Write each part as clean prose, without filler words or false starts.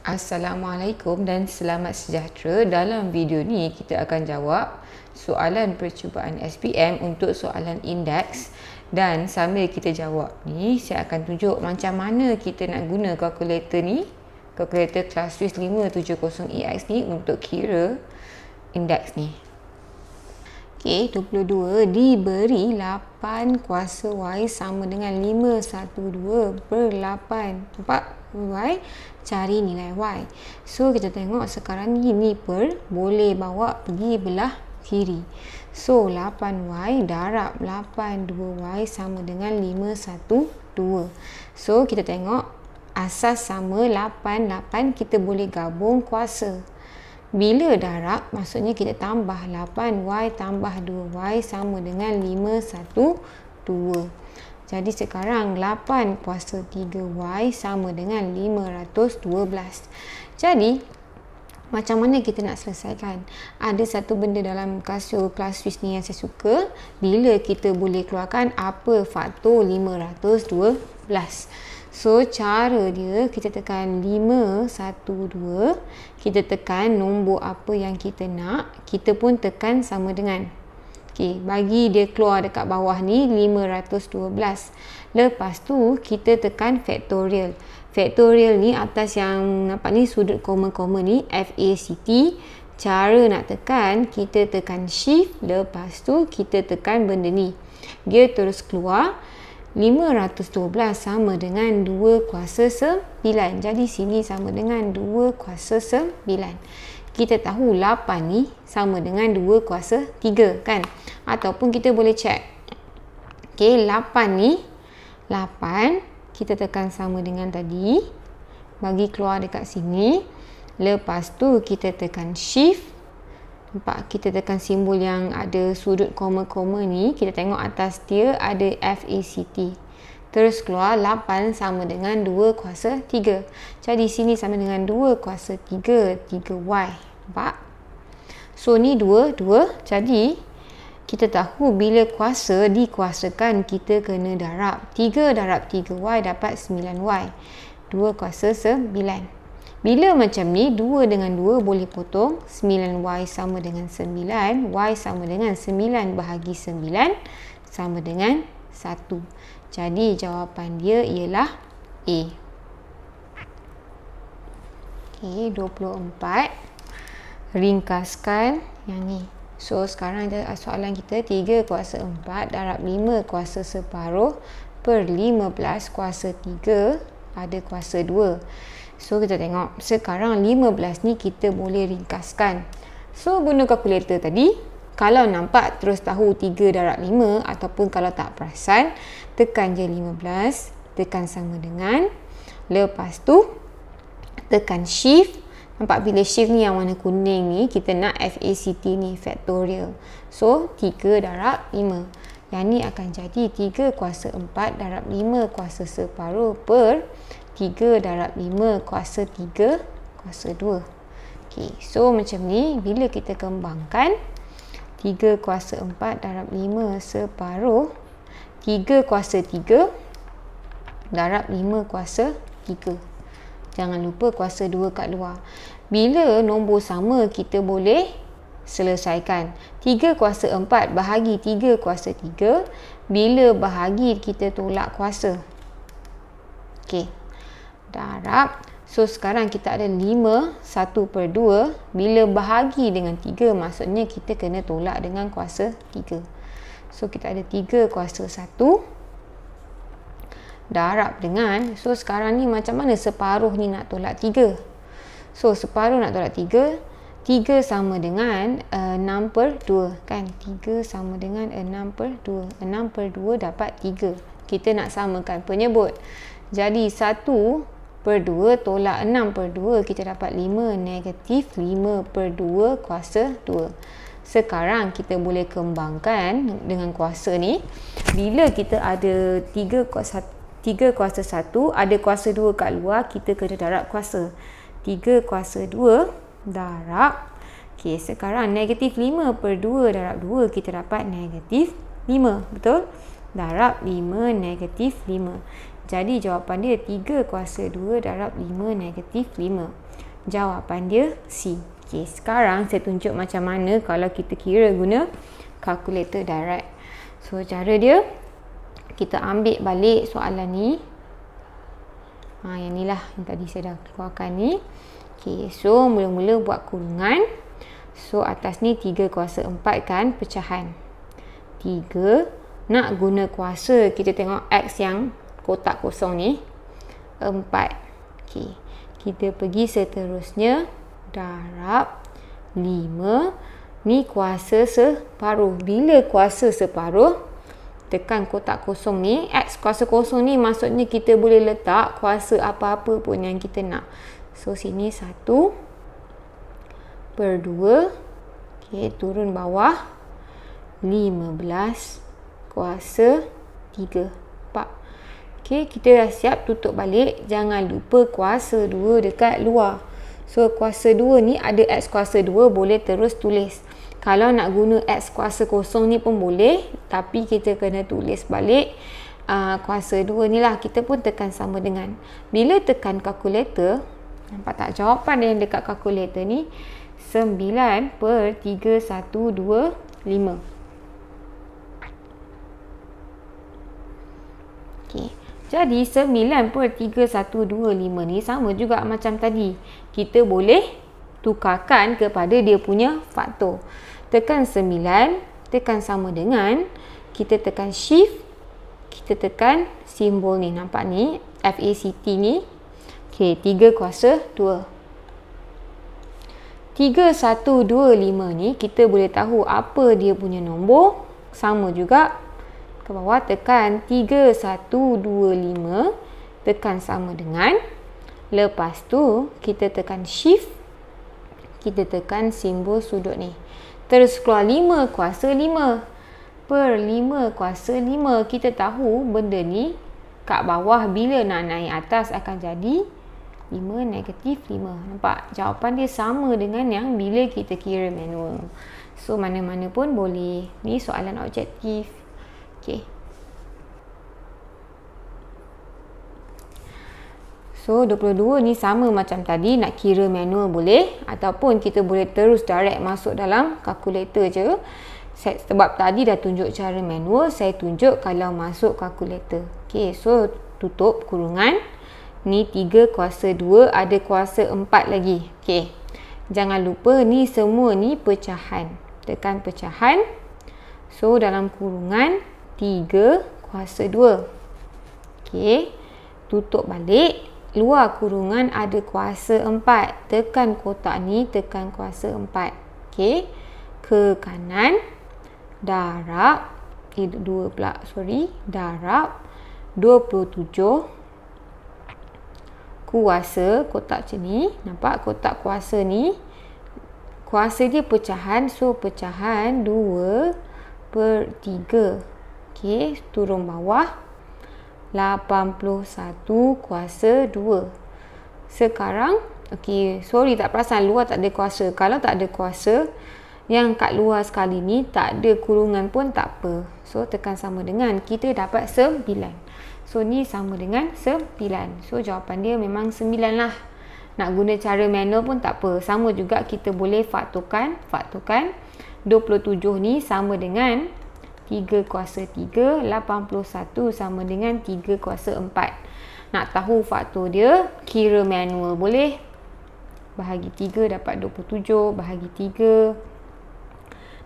Assalamualaikum dan selamat sejahtera. Dalam video ni kita akan jawab soalan percubaan SPM untuk soalan indeks, dan sambil kita jawab ni saya akan tunjuk macam mana kita nak guna kalkulator ni, kalkulator Classwiz 570EX ni untuk kira indeks ni. Okey, 22 diberi 8 kuasa Y sama dengan 512 per 8. Nampak? Y, cari nilai Y. So, kita tengok sekarang ni per boleh bawa pergi belah kiri. So, 8Y darab 82Y sama dengan 512. So, kita tengok asas sama 8, kita boleh gabung kuasa. Bila darab, maksudnya kita tambah 8Y tambah 2Y sama dengan 512. Jadi sekarang 8 kuasa 3Y sama dengan 512. Jadi, macam mana kita nak selesaikan? Ada satu benda dalam kasur Classwiz ni yang saya suka. Bila kita boleh keluarkan apa faktor 512. So, cara dia, kita tekan 512, kita tekan nombor apa yang kita nak, kita pun tekan sama dengan. Okey, bagi dia keluar dekat bawah ni 512. Lepas tu, kita tekan factorial. Factorial ni atas yang nampak ni sudut koma-koma ni, FACT. Cara nak tekan, kita tekan shift, lepas tu kita tekan benda ni. Dia terus keluar. 512 sama dengan 2 kuasa 9. Jadi sini sama dengan 2 kuasa 9. Kita tahu 8 ni sama dengan 2 kuasa 3 kan? Ataupun kita boleh cek. Okey, 8 ni 8 kita tekan sama dengan tadi. Bagi keluar dekat sini. Lepas tu kita tekan shift. Nampak, kita tekan simbol yang ada sudut koma-koma ni. Kita tengok atas dia ada FACT. Terus keluar 8 sama dengan 2 kuasa 3. Jadi sini sama dengan 2 kuasa 3, 3Y. Nampak? So ni 2, 2. Jadi kita tahu bila kuasa dikuasakan kita kena darab. 3 darab 3Y dapat 9Y. 2 kuasa 9. Bila macam ni, 2 dengan 2 boleh potong. 9Y sama dengan 9. Y sama dengan 9 bahagi 9 sama dengan 1. Jadi, jawapan dia ialah A. Okey, 24. Ringkaskan yang ni. So, sekarang soalan kita 3 kuasa 4 darab 5 kuasa separuh per 15 kuasa 3 pada kuasa 2. So, kita tengok. Sekarang 15 ni kita boleh ringkaskan. So, guna kalkulator tadi. Kalau nampak terus tahu 3 darab 5 ataupun kalau tak perasan, tekan je 15. Tekan sama dengan. Lepas tu, tekan shift. Nampak bila shift ni yang warna kuning ni, kita nak FACT ni, factorial. So, 3 darab 5. Yang ni akan jadi 3 kuasa 4 darab 5 kuasa separuh per 3 darab 5 kuasa 3 kuasa 2. Okay, so macam ni, bila kita kembangkan 3 kuasa 4 darab 5 separuh 3 kuasa 3 darab 5 kuasa 3. Jangan lupa kuasa 2 kat luar. Bila nombor sama, kita boleh selesaikan. 3 kuasa 4 bahagi 3 kuasa 3. Bila bahagi, kita tolak kuasa. Okey. Darab. So, sekarang kita ada 5, 1 per 2. Bila bahagi dengan 3, maksudnya kita kena tolak dengan kuasa 3. So, kita ada 3 kuasa 1. Darab dengan, so sekarang ni macam mana separuh ni nak tolak 3? So, separuh nak tolak 3. 3 sama dengan 6 per 2 kan? 3 sama dengan 6 per 2. 6 per 2 dapat 3. Kita nak samakan penyebut. Jadi 1 per 2 tolak 6 per 2, kita dapat 5 negatif 5 per 2 kuasa 2. Sekarang kita boleh kembangkan dengan kuasa ni. Bila kita ada 3 kuasa 1, ada kuasa 2 kat luar, kita kena darab kuasa. 3 kuasa 2 darab. Okey, sekarang negatif 5 per 2 darab 2, kita dapat negatif 5. Betul? Darab 5 negatif 5. Jadi jawapan dia 3 kuasa 2 darab 5 negatif 5. Jawapan dia C. Okay, sekarang saya tunjuk macam mana kalau kita kira guna kalkulator direct. So, cara dia, kita ambil balik soalan ni. Yang ni lah yang tadi saya dah keluarkan ni. Okay, so mula-mula buat kurungan. So, atas ni 3 kuasa 4 kan, pecahan. 3, nak guna kuasa, kita tengok X yang kotak kosong ni. 4. Okay, kita pergi seterusnya. Darab 5. Ni kuasa separuh. Bila kuasa separuh, tekan kotak kosong ni. X kuasa kosong ni maksudnya kita boleh letak kuasa apa-apa pun yang kita nak. So, sini 1/2. Okay, turun bawah. 15 kuasa 3. 4. Okay, kita dah siap tutup balik. Jangan lupa kuasa 2 dekat luar. So, kuasa 2 ni ada X kuasa 2, boleh terus tulis. Kalau nak guna X kuasa kosong ni pun boleh. Tapi kita kena tulis balik kuasa 2 ni lah. Kita pun tekan sama dengan. Bila tekan kalkulator, nampak tak jawapan yang dekat kalkulator ni? 9/3125. Okay. Jadi 9/3125 ni sama juga macam tadi. Kita boleh tukarkan kepada dia punya faktor. Tekan 9, tekan sama dengan, kita tekan shift, kita tekan simbol ni. Nampak ni? FACT ni. Okay, 3 kuasa 2. 3125 ni kita boleh tahu apa dia punya nombor. Sama juga. Ke bawah tekan 3125, tekan sama dengan. Lepas tu kita tekan shift, kita tekan simbol sudut ni. Terus keluar 5 kuasa 5 per 5 kuasa 5. Kita tahu benda ni kat bawah bila nak naik atas akan jadi 5 - 5. Nampak? Jawapan dia sama dengan yang bila kita kira manual. So, mana-mana pun boleh. Ni soalan objektif. Okay. So, 22 ni sama macam tadi. Nak kira manual boleh. Ataupun kita boleh terus direct masuk dalam kalkulator je. Sebab tadi dah tunjuk cara manual, saya tunjuk kalau masuk kalkulator. Okay, so tutup kurungan. Ni 3 kuasa 2, ada kuasa 4 lagi. Okay, jangan lupa ni semua ni pecahan. Tekan pecahan. So, dalam kurungan 3 kuasa 2. Okay, tutup balik. Luar kurungan ada kuasa 4. Tekan kotak ni, tekan kuasa 4. Okay, ke kanan. Darab. Darab 27 kuasa kotak macam ni. Nampak kotak kuasa ni, kuasa dia pecahan. So, pecahan 2/3. Okay, turun bawah. 81 kuasa 2. Sekarang, okay, sorry tak perasan luar tak ada kuasa. Kalau tak ada kuasa, yang kat luar sekali ni tak ada kurungan pun tak apa. So, tekan sama dengan, kita dapat 9. So, ni sama dengan 9. So, jawapan dia memang 9 lah. Nak guna cara manual pun tak apa. Sama juga kita boleh faktorkan. 27 ni sama dengan 3 kuasa 3. 81 sama dengan 3 kuasa 4. Nak tahu faktor dia, kira manual boleh. Bahagi 3 dapat 27. Bahagi 3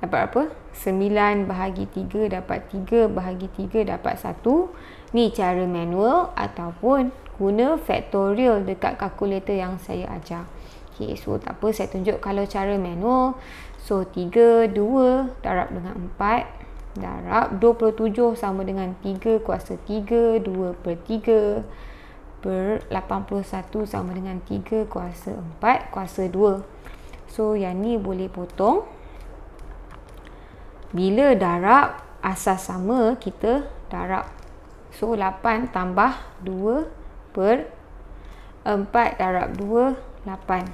dapat apa? 9 bahagi 3 dapat 3. Bahagi 3 dapat 1. Ni cara manual ataupun guna factorial dekat kalkulator yang saya ajar. Okay, so tak apa, saya tunjuk kalau cara manual. So, 3, 2 darab dengan 4. Darab 27 sama dengan 3 kuasa 3. 2/3 per 81 sama dengan 3 kuasa 4 kuasa 2. So, yang ni boleh potong. Bila darab asas sama, kita darab. So, 8 tambah 2/4 darab 2, 8.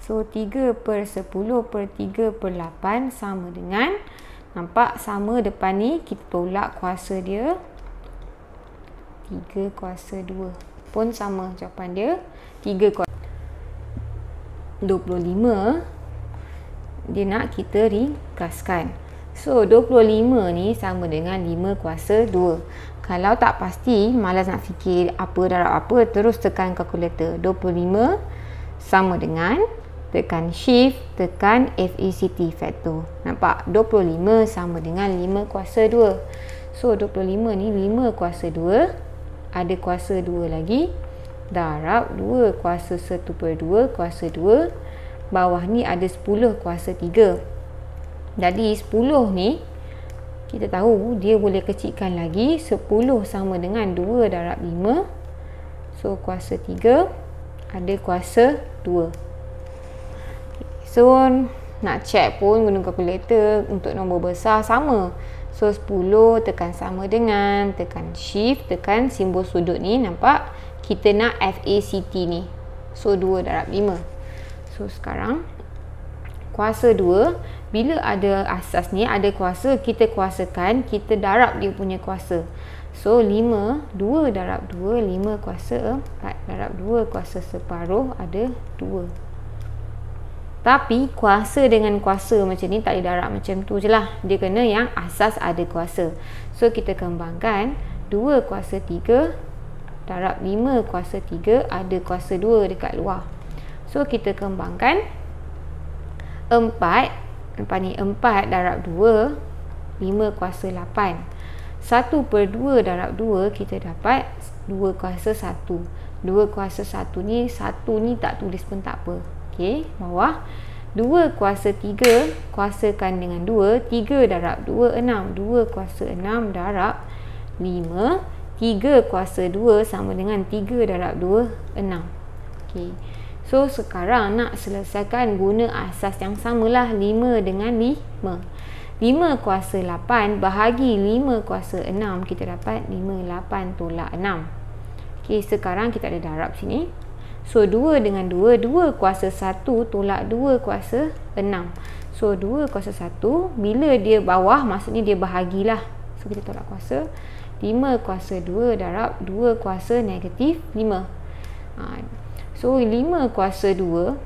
So, 3/10/3/8 sama dengan, nampak sama depan ni, kita tolak kuasa dia. 3 kuasa 2 pun sama jawapan dia. 3 kuasa. 25 dia nak kita ringkaskan. So 25 ni sama dengan 5 kuasa 2. Kalau tak pasti, malas nak fikir apa darab apa, terus tekan kalkulator. 25 sama dengan, tekan shift, tekan FACT factor. Nampak? 25 sama dengan 5 kuasa 2. So 25 ni 5 kuasa 2, ada kuasa 2 lagi, darab 2 kuasa 1/2 kuasa 2, bawah ni ada 10 kuasa 3. Jadi 10 ni kita tahu dia boleh kecilkan lagi. 10 sama dengan 2 darab 5. So kuasa 3, ada kuasa 2. So nak check pun guna kalkulator untuk nombor besar sama. So 10 tekan sama dengan, tekan shift, tekan simbol sudut ni, nampak? Kita nak FACT ni. So 2 darab 5. So sekarang kuasa 2, bila ada asas ni, ada kuasa, kita kuasakan, kita darab dia punya kuasa. So 5, 2 darab 2, 5 kuasa 4, darab 2 kuasa separuh, ada 2. Tapi kuasa dengan kuasa macam ni tak didarab macam tu je lah. Dia kena yang asas ada kuasa. So kita kembangkan, 2 kuasa 3 darab 5 kuasa 3, ada kuasa 2 dekat luar. So kita kembangkan, 4 darab 2, 5 kuasa 8. 1/2 darab 2, kita dapat 2 kuasa 1. 2 kuasa 1 ni, 1 ni tak tulis pun tak apa. Okey, bawah. 2 kuasa 3, kuasakan dengan 2. 3 darab 2, 6. 2 kuasa 6 darab 5. 3 kuasa 2 sama dengan 3 darab 2, 6. Okey. So sekarang nak selesaikan guna asas yang samalah, 5 dengan 5. 5 kuasa 8 bahagi 5 kuasa 6, kita dapat 5, 8 tolak 6. Okey, sekarang kita ada darab sini. So 2 dengan 2, 2 kuasa 1 tolak 2 kuasa 6. So 2 kuasa 1, bila dia bawah, maksudnya dia bahagilah. So kita tolak kuasa. 5 kuasa 2 darab 2 kuasa negatif 5. So 5 kuasa 2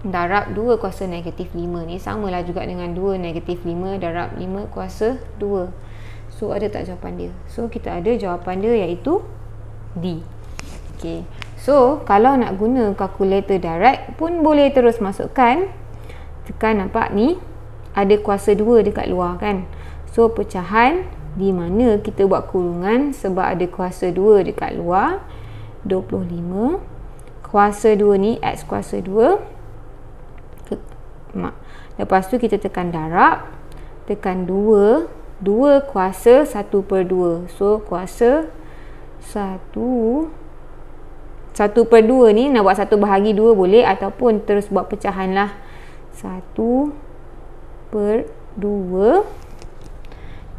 darab 2 kuasa negatif 5 ni samalah juga dengan 2 negatif 5 darab 5 kuasa 2. So ada tak jawapan dia? So kita ada jawapan dia, iaitu D. Okay. So kalau nak guna kalkulator direct pun boleh terus masukkan. Tekan, nampak ni ada kuasa 2 dekat luar kan. So pecahan di mana kita buat kurungan sebab ada kuasa 2 dekat luar. 25 kuasa 2 ni, X kuasa 2. Lepas tu kita tekan darab, tekan 2, 2 kuasa 1/2. So kuasa 1/2 ni nak buat 1 bahagi 2 boleh, ataupun terus buat pecahan lah. 1/2.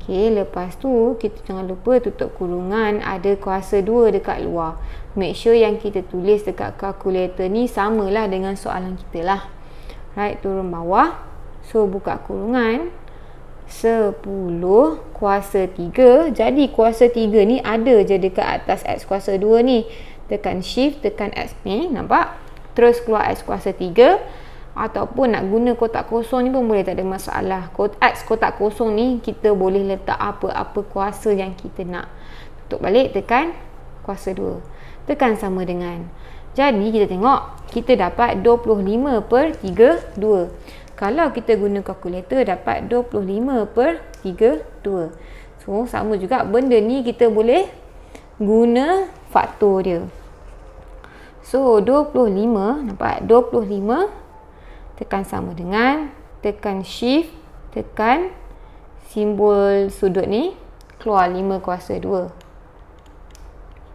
Okay, lepas tu kita jangan lupa tutup kurungan, ada kuasa 2 dekat luar. Make sure yang kita tulis dekat kalkulator ni samalah dengan soalan kita lah. Right, turun bawah. So buka kurungan, 10 kuasa 3. Jadi kuasa 3 ni ada je dekat atas X kuasa 2 ni. Tekan shift, tekan X ni, nampak? Terus keluar X kuasa 3. Ataupun nak guna kotak kosong ni pun boleh, tak ada masalah. X kotak kosong ni kita boleh letak apa-apa kuasa yang kita nak. Tutup balik, tekan kuasa 2. Tekan sama dengan. Jadi kita tengok, kita dapat 25/32. Kalau kita guna kalkulator dapat 25/32. So sama juga, benda ni kita boleh guna faktor dia. So 25, nampak? 25 tekan sama dengan, tekan shift, tekan simbol sudut ni, keluar 5 kuasa 2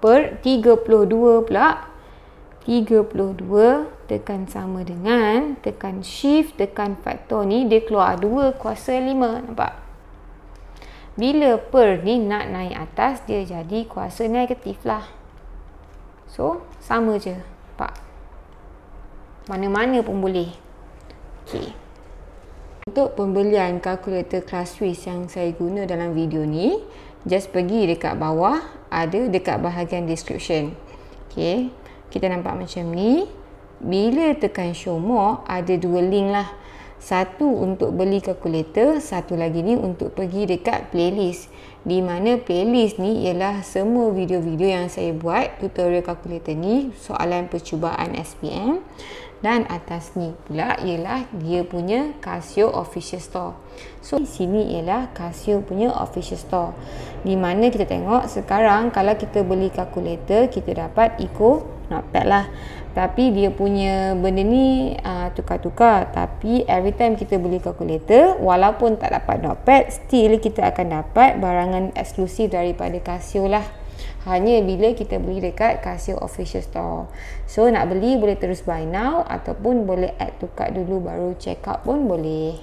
per 32 pula. 32 tekan sama dengan, tekan shift, tekan faktor ni, dia keluar 2 kuasa 5, nampak? Bila per ni nak naik atas, dia jadi kuasa negatif lah. So sama je, nampak? Mana-mana pun boleh. Okay. Untuk pembelian kalkulator kelas Swiss yang saya guna dalam video ni, just pergi dekat bawah, ada dekat bahagian description. Okay. Kita nampak macam ni. bila tekan show more, ada dua link lah. Satu untuk beli kalkulator, satu lagi ni untuk pergi dekat playlist. Di mana playlist ni ialah semua video-video yang saya buat tutorial kalkulator ni, soalan percubaan SPM. Dan atas ni pula ialah dia punya Casio official store. So di sini ialah Casio punya official store. Di mana kita tengok sekarang kalau kita beli kalkulator, kita dapat Eco Notepad lah. Tapi dia punya benda ni tukar-tukar. Tapi every time kita beli kalkulator, walaupun tak dapat notepad, still kita akan dapat barangan eksklusif daripada Casio lah. Hanya bila kita beli dekat Casio official store. So nak beli boleh terus buy now, ataupun boleh add to cart dulu baru check out pun boleh.